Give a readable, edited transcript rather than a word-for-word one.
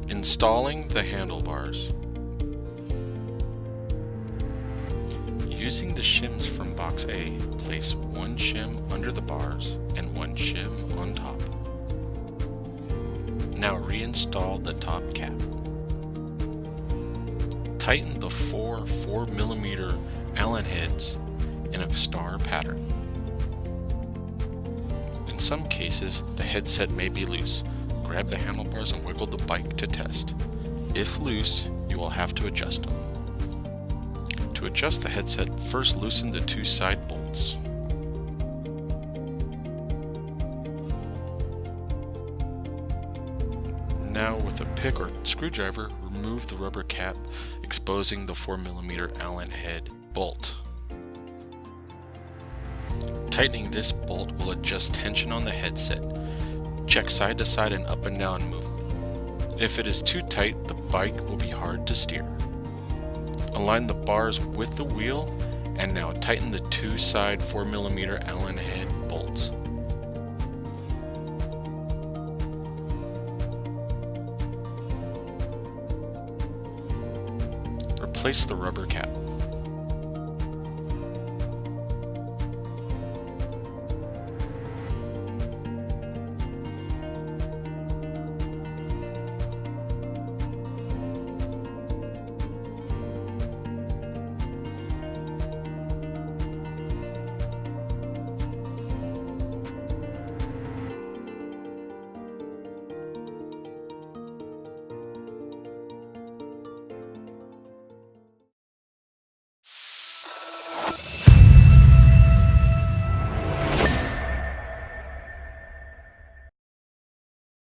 Installing the handlebars. Using the shims from box A, place one shim under the bars and one shim on top. Now reinstall the top cap. Tighten the four 4mm Allen heads in a star pattern. In some cases, the headset may be loose. Grab the handlebars and wiggle the bike to test. If loose, you will have to adjust them. To adjust the headset, first loosen the two side bolts. Now with a pick or screwdriver, remove the rubber cap, exposing the 4mm Allen head bolt. Tightening this bolt will adjust tension on the headset. Check side to side and up and down movement. If it is too tight, the bike will be hard to steer. Align the bars with the wheel and now tighten the two side 4mm Allen head bolts. Replace the rubber cap.